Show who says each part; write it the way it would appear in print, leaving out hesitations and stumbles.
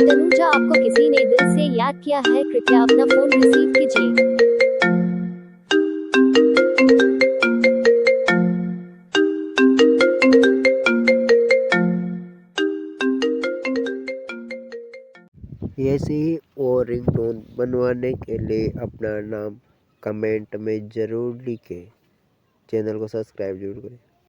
Speaker 1: तनुजा, आपको किसी ने दिल से याद किया है, कृपया अपना फोन रिसीव कीजिए।
Speaker 2: ऐसे ही और रिंगटोन बनवाने के लिए अपना नाम कमेंट में ज़रूर लिखें। चैनल को सब्सक्राइब जरूर करें।